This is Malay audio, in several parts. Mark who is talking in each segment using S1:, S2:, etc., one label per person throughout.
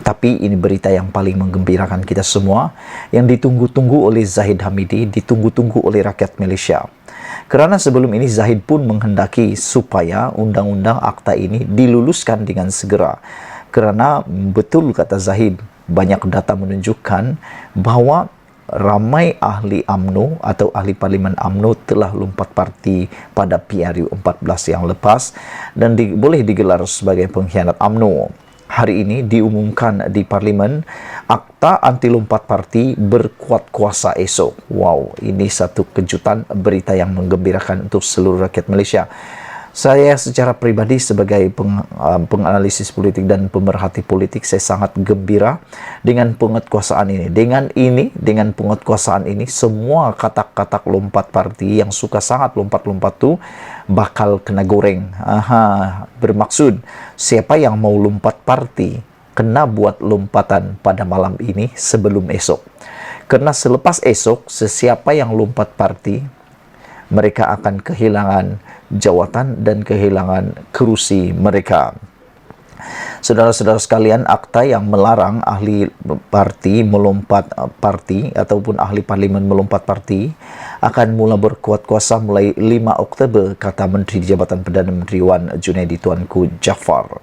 S1: Tapi ini berita yang paling menggembirakan kita semua, yang ditunggu-tunggu oleh Zahid Hamidi, ditunggu-tunggu oleh rakyat Malaysia. Karena sebelum ini Zahid pun menghendaki supaya undang-undang akta ini diluluskan dengan segera. Karena betul kata Zahid, banyak data menunjukkan bahawa ramai ahli UMNO atau ahli Parlimen UMNO telah lompat parti pada PRU 14 yang lepas dan boleh digelar sebagai pengkhianat UMNO. Hari ini diumumkan di Parlimen, akta anti lompat parti berkuat kuasa esok. Wow, ini satu kejutan, berita yang menggembirakan untuk seluruh rakyat Malaysia. Saya secara pribadi sebagai penganalisis politik dan pemerhati politik, saya sangat gembira dengan penguatkuasaan ini. Dengan penguatkuasaan ini, semua katak-katak lompat parti yang suka sangat lompat-lompat tu bakal kena goreng. Bermaksud, siapa yang mau lompat parti, kena buat lompatan pada malam ini sebelum esok. Karena selepas esok, sesiapa yang lompat parti, mereka akan kehilangan jawatan dan kehilangan kerusi mereka. Saudara-saudara sekalian, akta yang melarang ahli parti melompat parti ataupun ahli parlimen melompat parti akan mula berkuat kuasa mulai 5 Oktober, kata Menteri Jabatan Perdana Menteri Wan Junaidi Tuanku Jaafar.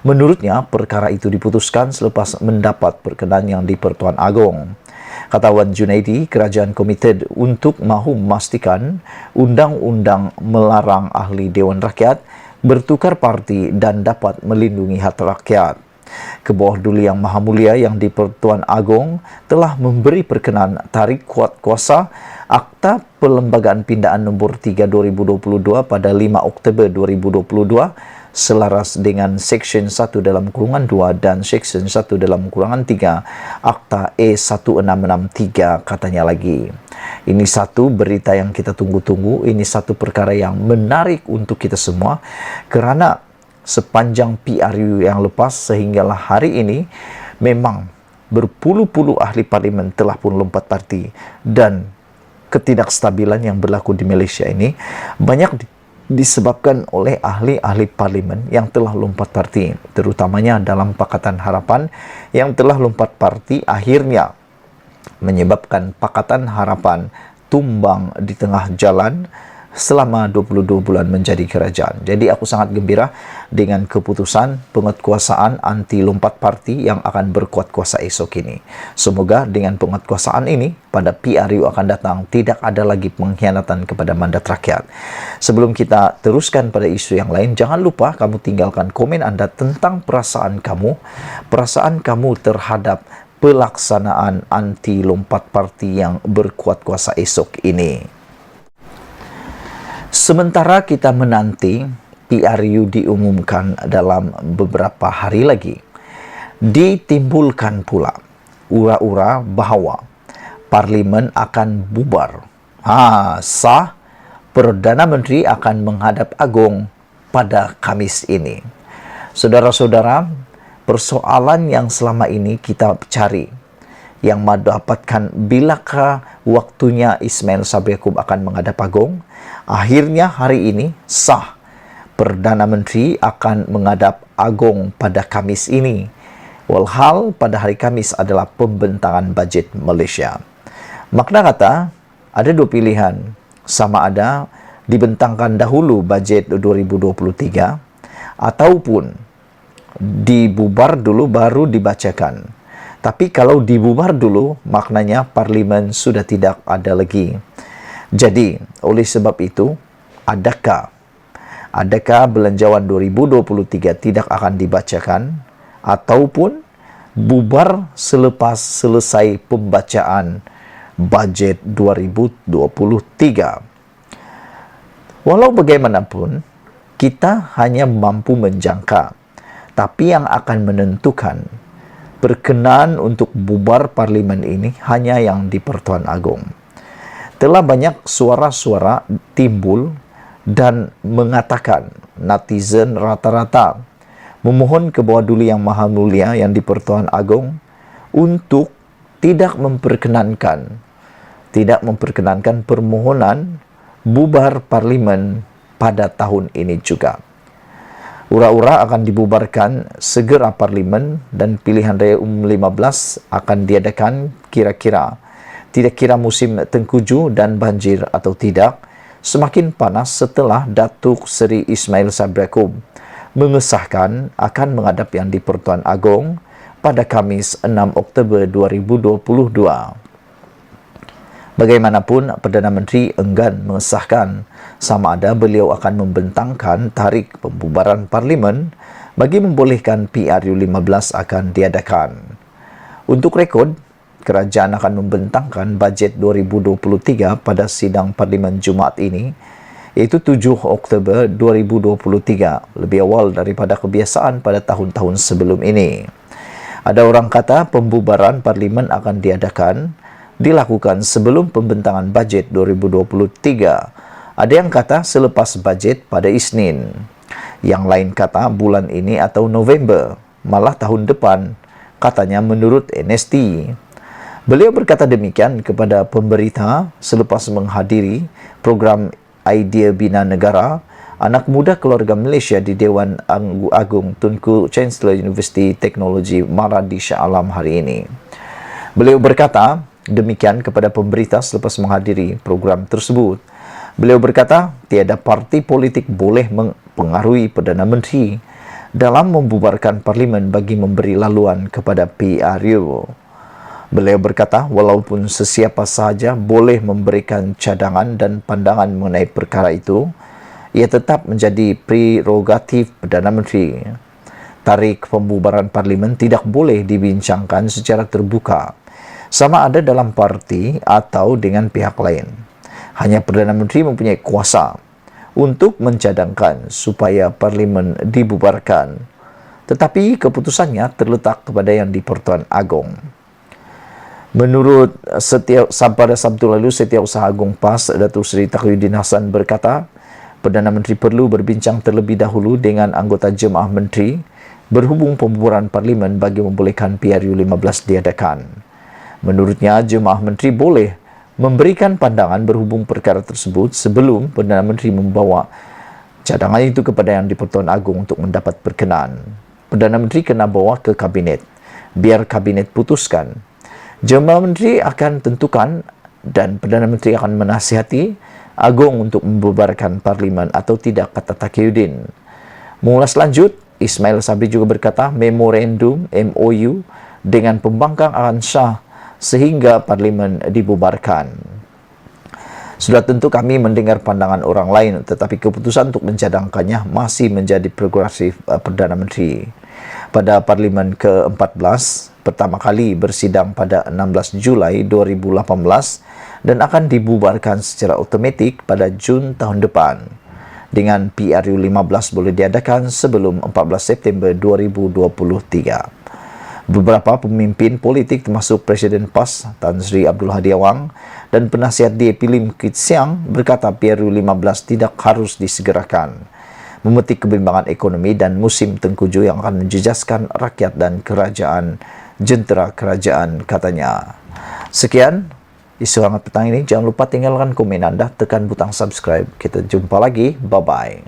S1: Menurutnya, perkara itu diputuskan selepas mendapat perkenan yang di-Pertuan Agong. Kata Wan Junaidi, kerajaan komited untuk mahu memastikan undang-undang melarang ahli Dewan Rakyat bertukar parti dan dapat melindungi hak rakyat. Kebawah Duli Yang Maha Mulia yang di-Pertuan Agong telah memberi perkenan tarik kuat kuasa Akta Perlembagaan Pindaan Nombor 3 2022 pada 5 Oktober 2022 selaras dengan Seksyen 1 dalam kurungan 2 dan Seksyen 1 dalam kurungan 3 Akta E1663, katanya lagi. Ini satu berita yang kita tunggu-tunggu, ini satu perkara yang menarik untuk kita semua, kerana sepanjang PRU yang lepas sehinggalah hari ini, memang berpuluh-puluh ahli parlimen telah pun lompat parti, dan ketidakstabilan yang berlaku di Malaysia ini banyak disebabkan oleh ahli-ahli parlimen yang telah lompat parti, terutamanya dalam Pakatan Harapan yang telah lompat parti, akhirnya menyebabkan Pakatan Harapan tumbang di tengah jalan selama 22 bulan menjadi kerajaan. Jadi aku sangat gembira dengan keputusan penguatkuasaan anti lompat parti yang akan berkuat kuasa esok ini. Semoga dengan penguatkuasaan ini pada PRU akan datang tidak ada lagi pengkhianatan kepada mandat rakyat. Sebelum kita teruskan pada isu yang lain, jangan lupa kamu tinggalkan komen Anda tentang perasaan kamu terhadap pelaksanaan anti lompat parti yang berkuat kuasa esok ini. Sementara kita menanti PRU diumumkan dalam beberapa hari lagi, ditimbulkan pula ura-ura bahawa Parlimen akan bubar. Sah, Perdana Menteri akan menghadap Agong pada Khamis ini. Saudara-saudara, persoalan yang selama ini kita cari, yang mendapatkan bilakah waktunya Ismail Sabri Yaakob akan menghadap Agong, akhirnya hari ini sah, Perdana Menteri akan menghadap Agong pada Khamis ini. Walhal pada hari Khamis adalah pembentangan bajet Malaysia. Makna kata, ada dua pilihan, sama ada dibentangkan dahulu bajet 2023 ataupun dibubar dulu baru dibacakan. Tapi kalau dibubar dulu, maknanya parlimen sudah tidak ada lagi. Jadi, oleh sebab itu, adakah belanjawan 2023 tidak akan dibacakan ataupun bubar selepas selesai pembacaan bajet 2023? Walau bagaimanapun, kita hanya mampu menjangka, tapi yang akan menentukan berkenan untuk bubar parlimen ini hanya yang di-Pertuan Agong. Telah banyak suara-suara timbul dan mengatakan, netizen rata-rata memohon ke Bawah Duli Yang Maha Mulia yang di-Pertuan Agong untuk tidak memperkenankan permohonan bubar parlimen pada tahun ini juga. Ura-ura akan dibubarkan segera Parlimen dan pilihan raya umum 15 akan diadakan kira-kira. Tidak kira musim tengkujuh dan banjir atau tidak, semakin panas setelah Datuk Seri Ismail Sabri Yaakob mengesahkan akan menghadap Yang di-Pertuan Agong pada Khamis 6 Oktober 2022. Bagaimanapun, Perdana Menteri enggan mengesahkan sama ada beliau akan membentangkan tarikh pembubaran Parlimen bagi membolehkan PRU 15 akan diadakan. Untuk rekod, kerajaan akan membentangkan bajet 2023 pada sidang Parlimen Jumaat ini, iaitu 7 Oktober 2023, lebih awal daripada kebiasaan pada tahun-tahun sebelum ini. Ada orang kata pembubaran Parlimen akan dilakukan sebelum pembentangan bajet 2023. Ada yang kata selepas bajet pada Isnin. Yang lain kata bulan ini atau November, malah tahun depan, katanya menurut NST. Beliau berkata demikian kepada pemberita selepas menghadiri program Idea Bina Negara anak muda keluarga Malaysia di Dewan Agung Tunku Chancellor Universiti Teknologi Maradi Shah Alam hari ini. Beliau berkata demikian kepada pemberita selepas menghadiri program tersebut. Beliau berkata, tiada parti politik boleh mempengaruhi Perdana Menteri dalam membubarkan Parlimen bagi memberi laluan kepada PRU. Beliau berkata, walaupun sesiapa sahaja boleh memberikan cadangan dan pandangan mengenai perkara itu, ia tetap menjadi prerogatif Perdana Menteri. Tarikh pembubaran Parlimen tidak boleh dibincangkan secara terbuka, sama ada dalam parti atau dengan pihak lain. Hanya Perdana Menteri mempunyai kuasa untuk mencadangkan supaya Parlimen dibubarkan. Tetapi keputusannya terletak kepada Yang di-Pertuan Agong. Menurut pada Sabtu lalu, Setiausaha Agung PAS, Datuk Seri Taqiyuddin Hassan berkata, Perdana Menteri perlu berbincang terlebih dahulu dengan anggota Jemaah Menteri berhubung pembubaran Parlimen bagi membolehkan PRU 15 diadakan. Menurutnya, Jemaah Menteri boleh memberikan pandangan berhubung perkara tersebut sebelum Perdana Menteri membawa cadangan itu kepada Yang di-Pertuan Agong untuk mendapat perkenaan. Perdana Menteri kena bawa ke Kabinet, biar Kabinet putuskan. Jemaah Menteri akan tentukan dan Perdana Menteri akan menasihati Agong untuk membubarkan Parlimen atau tidak, kata Taqiyuddin. Mengulas lanjut, Ismail Sabri juga berkata memorandum MOU dengan pembangkang akan sah sehingga Parlimen dibubarkan. Sudah tentu kami mendengar pandangan orang lain, tetapi keputusan untuk mencadangkannya masih menjadi prerogatif Perdana Menteri. Pada Parlimen ke-14, pertama kali bersidang pada 16 Julai 2018 dan akan dibubarkan secara otomatik pada Jun tahun depan. Dengan PRU 15 boleh diadakan sebelum 14 September 2023. Beberapa pemimpin politik termasuk Presiden PAS Tan Sri Abdul Hadi Awang dan penasihat DAP Lim Kit Siang berkata PRU 15 tidak harus disegerakan, memetik kebimbangan ekonomi dan musim tengkujuh yang akan menjejaskan rakyat dan kerajaan jentera kerajaan, katanya. Sekian isu hangat petang ini. Jangan lupa tinggalkan komen Anda, tekan butang subscribe. Kita jumpa lagi. Bye-bye.